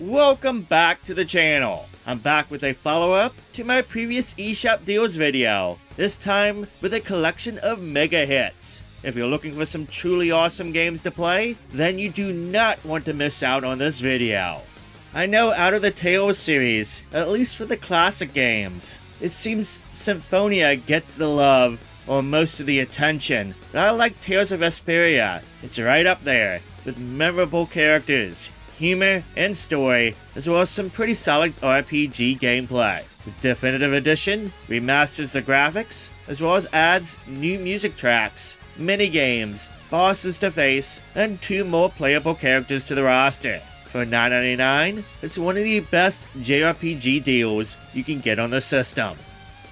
Welcome back to the channel. I'm back with a follow-up to my previous eShop deals video, this time with a collection of mega hits. If you're looking for some truly awesome games to play, then you do not want to miss out on this video. I know out of the Tales series, at least for the classic games, it seems Symphonia gets the love or most of the attention, but I like Tales of Vesperia. It's right up there, with memorable characters, humor, and story, as well as some pretty solid RPG gameplay. The Definitive Edition remasters the graphics, as well as adds new music tracks, mini-games, bosses to face, and 2 more playable characters to the roster. For $9.99, it's one of the best JRPG deals you can get on the system.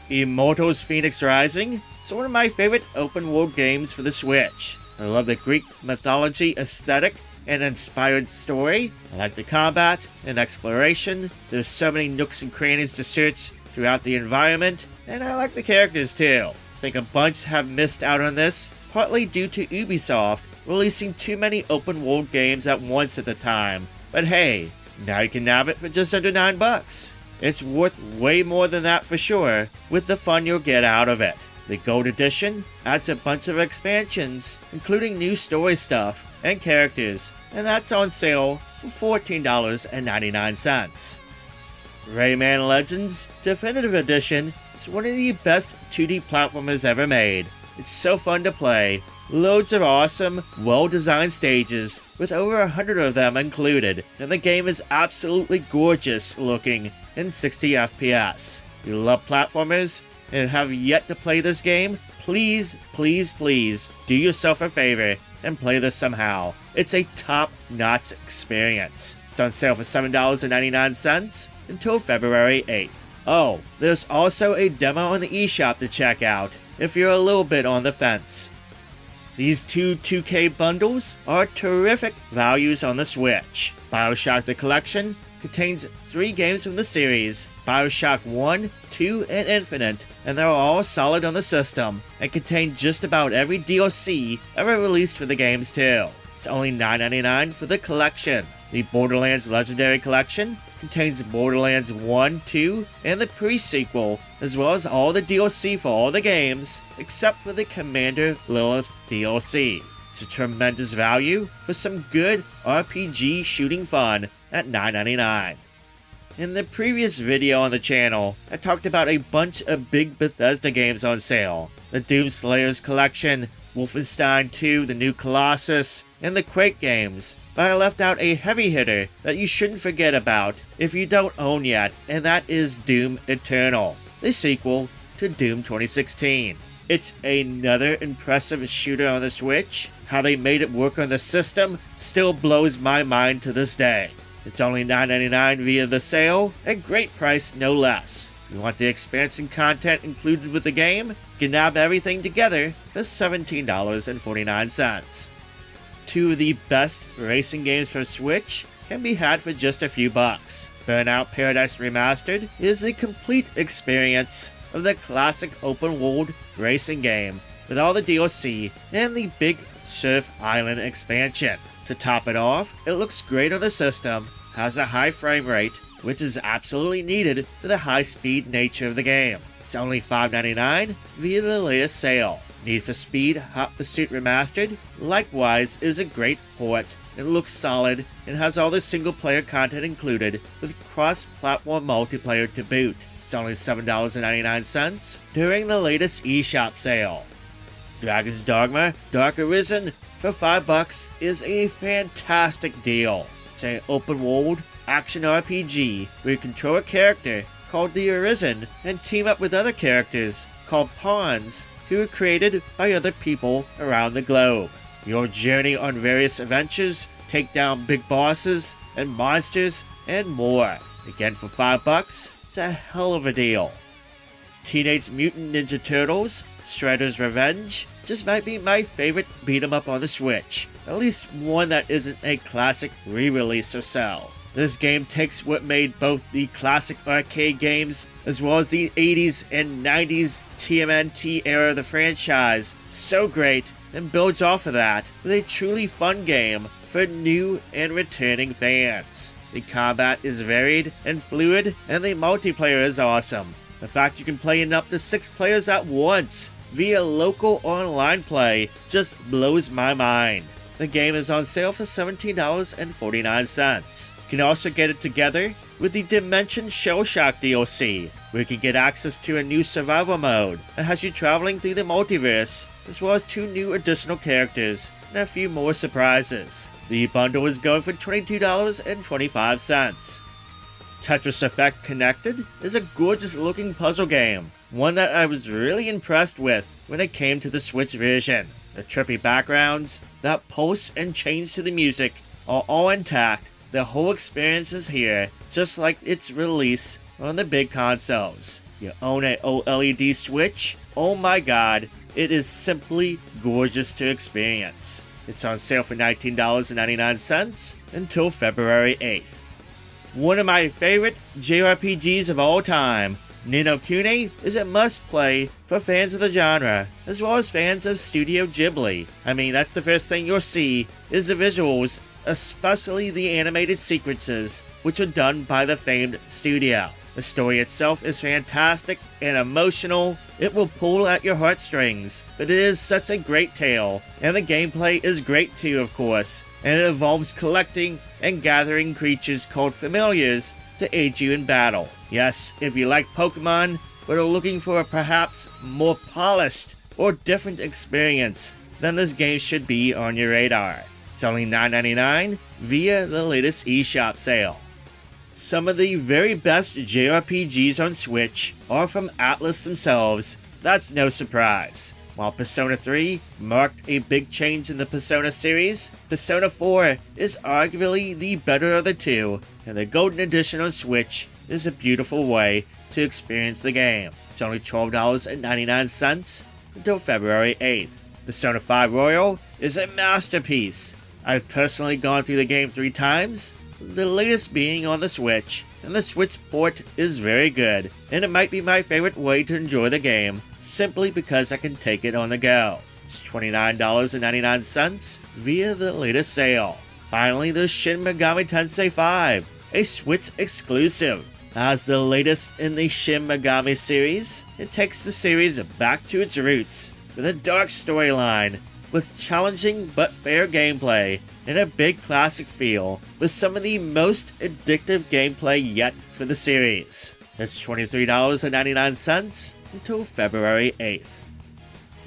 Immortals Fenyx Rising is one of my favorite open-world games for the Switch. I love the Greek mythology aesthetic and inspired story. I like the combat and exploration. There's so many nooks and crannies to search throughout the environment, and I like the characters too. I think a bunch have missed out on this, partly due to Ubisoft releasing too many open world games at once at the time. But hey, now you can nab it for just under $9. It's worth way more than that for sure, with the fun you'll get out of it. The Gold Edition adds a bunch of expansions, including new story stuff and characters, and that's on sale for $14.99. Rayman Legends Definitive Edition is one of the best 2D platformers ever made. It's so fun to play, loads of awesome, well-designed stages, with over 100 of them included, and the game is absolutely gorgeous looking in 60 FPS. If you love platformers and have yet to play this game, please do yourself a favor and play this somehow. It's a top-notch experience. It's on sale for $7.99 until February 8th. Oh, there's also a demo on the eShop to check out if you're a little bit on the fence. These two 2K bundles are terrific values on the Switch. BioShock the Collection contains 3 games from the series, BioShock 1, 2, and Infinite, and they're all solid on the system, and contain just about every DLC ever released for the games too. It's only $9.99 for the collection. The Borderlands Legendary Collection contains Borderlands 1, 2, and the pre-sequel, as well as all the DLC for all the games, except for the Commander Lilith DLC. It's a tremendous value for some good RPG shooting fun at $9.99. In the previous video on the channel, I talked about a bunch of big Bethesda games on sale. The Doomslayers Collection, Wolfenstein 2, the new Colossus, and the Quake games. But I left out a heavy hitter that you shouldn't forget about if you don't own yet, and that is Doom Eternal, the sequel to Doom 2016. It's another impressive shooter on the Switch. How they made it work on the system still blows my mind to this day. It's only $9.99 via the sale, a great price no less. If you want the expansion content included with the game, you can nab everything together for $17.49. 2 of the best racing games for Switch can be had for just a few bucks. Burnout Paradise Remastered is the complete experience of the classic open-world racing game, with all the DLC and the Big Surf Island expansion. To top it off, it looks great on the system, has a high frame rate, which is absolutely needed for the high-speed nature of the game. It's only $5.99 via the latest sale. Need for Speed Hot Pursuit Remastered likewise is a great port. It looks solid and has all the single-player content included, with cross-platform multiplayer to boot. It's only $7.99 during the latest eShop sale. Dragon's Dogma Dark Arisen for $5 is a fantastic deal. It's an open-world action RPG where you control a character called the Arisen and team up with other characters called Pawns who were created by other people around the globe. Your journey on various adventures, take down big bosses and monsters, and more. Again for $5, it's a hell of a deal. Teenage Mutant Ninja Turtles Shredder's Revenge just might be my favorite beat 'em up on the Switch, at least one that isn't a classic re-release or so. This game takes what made both the classic arcade games as well as the 80s and 90s TMNT era of the franchise so great and builds off of that with a truly fun game for new and returning fans. The combat is varied and fluid, and the multiplayer is awesome. The fact you can play in up to 6 players at once via local online play just blows my mind. The game is on sale for $17.49. You can also get it together with the Dimension Shell Shock DLC, where you can get access to a new survival mode that has you traveling through the multiverse, as well as 2 new additional characters and a few more surprises. The bundle is going for $22.25. Tetris Effect Connected is a gorgeous looking puzzle game, one that I was really impressed with when it came to the Switch version. The trippy backgrounds that pulse and change to the music are all intact. The whole experience is here, just like its release on the big consoles. You own an OLED Switch? Oh my god, it is simply gorgeous to experience. It's on sale for $19.99 until February 8th. One of my favorite JRPGs of all time, Ni no Kuni, is a must-play for fans of the genre, as well as fans of Studio Ghibli. I mean, that's the first thing you'll see, is the visuals, especially the animated sequences, which are done by the famed studio. The story itself is fantastic and emotional. It will pull at your heartstrings, but it is such a great tale, and the gameplay is great too, of course, and it involves collecting and gathering creatures called familiars to aid you in battle. Yes, if you like Pokemon, but are looking for a perhaps more polished or different experience, then this game should be on your radar. It's only $9.99 via the latest eShop sale. Some of the very best JRPGs on Switch are from Atlus themselves. That's no surprise. While Persona 3 marked a big change in the Persona series, Persona 4 is arguably the better of the two, and the Golden Edition on Switch is a beautiful way to experience the game. It's only $12.99 until February 8th. Persona 5 Royal is a masterpiece. I've personally gone through the game 3 times, the latest being on the Switch, and the Switch port is very good, and it might be my favorite way to enjoy the game, simply because I can take it on the go. It's $29.99 via the latest sale. Finally, there's Shin Megami Tensei 5, a Switch exclusive. As the latest in the Shin Megami series, it takes the series back to its roots, with a dark storyline, with challenging but fair gameplay, and a big classic feel, with some of the most addictive gameplay yet for the series. It's $23.99 until February 8th.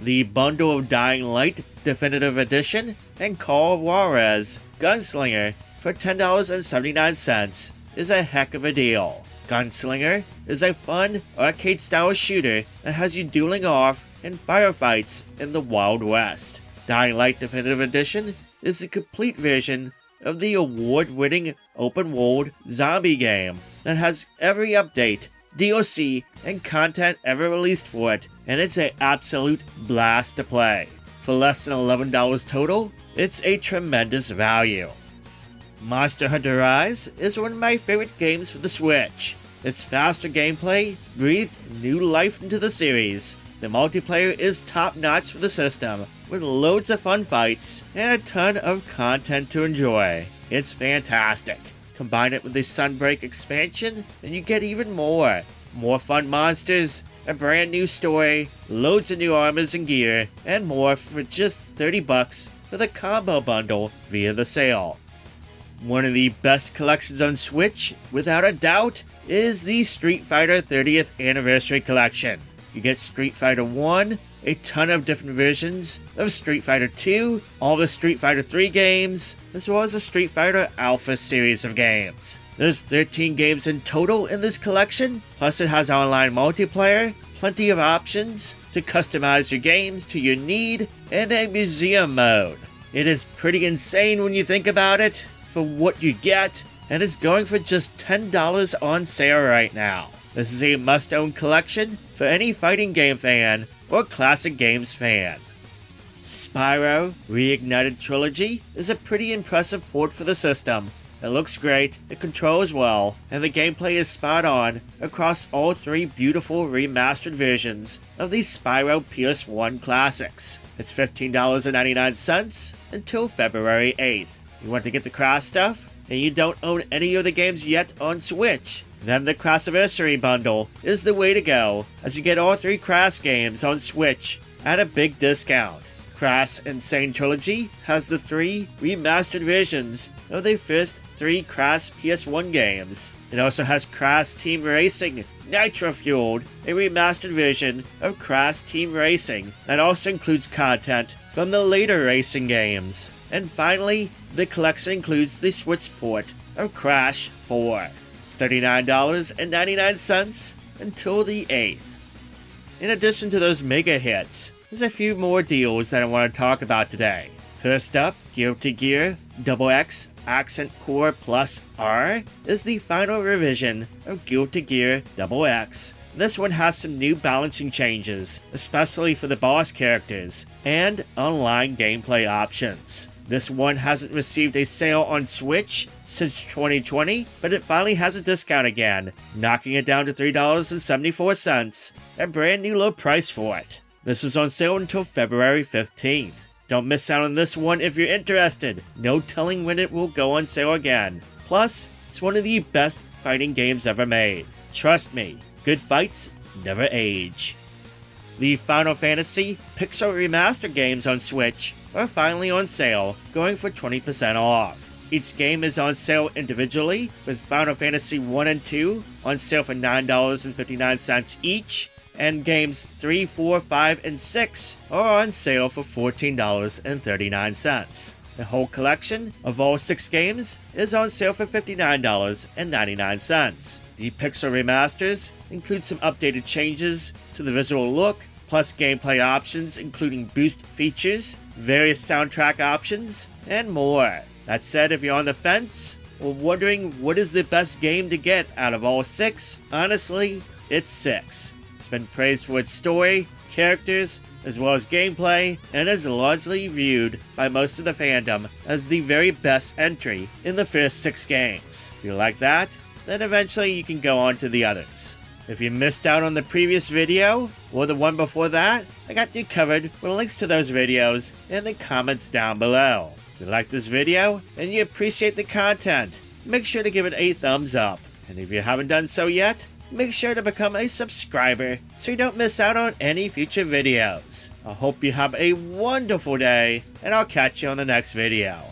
The bundle of Dying Light Definitive Edition and Call of Juarez Gunslinger for $10.79 is a heck of a deal. Gunslinger is a fun, arcade-style shooter that has you dueling off in firefights in the Wild West. Dying Light Definitive Edition is the complete version of the award-winning open-world zombie game that has every update, DLC, and content ever released for it, and it's an absolute blast to play. For less than $11 total, it's a tremendous value. Monster Hunter Rise is one of my favorite games for the Switch. Its faster gameplay breathed new life into the series. The multiplayer is top-notch for the system, with loads of fun fights and a ton of content to enjoy. It's fantastic. Combine it with the Sunbreak expansion, and you get even more. More fun monsters, a brand new story, loads of new armors and gear, and more for just $30 for the combo bundle via the sale. One of the best collections on Switch, without a doubt, is the Street Fighter 30th Anniversary Collection. You get Street Fighter 1, a ton of different versions of Street Fighter 2, all the Street Fighter 3 games, as well as the Street Fighter Alpha series of games. There's 13 games in total in this collection, plus it has online multiplayer, plenty of options to customize your games to your need, and a museum mode. It is pretty insane when you think about it, for what you get, and it's going for just $10 on sale right now. This is a must-own collection for any fighting game fan or classic games fan. Spyro Reignited Trilogy is a pretty impressive port for the system. It looks great, it controls well, and the gameplay is spot on across all 3 beautiful remastered versions of the Spyro PS1 classics. It's $15.99 until February 8th. You want to get the cross stuff? and you don't own any of the games yet on Switch, then the Crashiversary bundle is the way to go, as you get all 3 Crash games on Switch at a big discount. Crash Insane Trilogy has the 3 remastered versions of the first 3 Crash PS1 games. It also has Crash Team Racing Nitro Fueled, a remastered version of Crash Team Racing that also includes content from the later racing games. And finally, the collection includes the Switch port of Crash 4. It's $39.99 until the 8th. In addition to those mega hits, there's a few more deals that I want to talk about today. First up, Guilty Gear XX Accent Core Plus R is the final revision of Guilty Gear XX. This one has some new balancing changes, especially for the boss characters, and online gameplay options. This one hasn't received a sale on Switch since 2020, but it finally has a discount again, knocking it down to $3.74, a brand new low price for it. This is on sale until February 15th. Don't miss out on this one if you're interested. No telling when it will go on sale again. Plus, it's one of the best fighting games ever made. Trust me, good fights never age. The Final Fantasy Pixel Remaster games on Switch are finally on sale, going for 20% off. Each game is on sale individually, with Final Fantasy 1 and 2 on sale for $9.59 each, and games 3, 4, 5, and 6 are on sale for $14.39. The whole collection of all 6 games is on sale for $59.99. The Pixel Remasters include some updated changes to the visual look, plus gameplay options including boost features, various soundtrack options, and more. That said, if you're on the fence, or wondering what is the best game to get out of all 6, honestly, it's 6. It's been praised for its story, characters, as well as gameplay, and is largely viewed by most of the fandom as the very best entry in the first 6 games. If you like that, then eventually you can go on to the others. If you missed out on the previous video, or the one before that, I got you covered with links to those videos in the comments down below. If you like this video, and you appreciate the content, make sure to give it a thumbs up. And if you haven't done so yet, make sure to become a subscriber so you don't miss out on any future videos. I hope you have a wonderful day, and I'll catch you on the next video.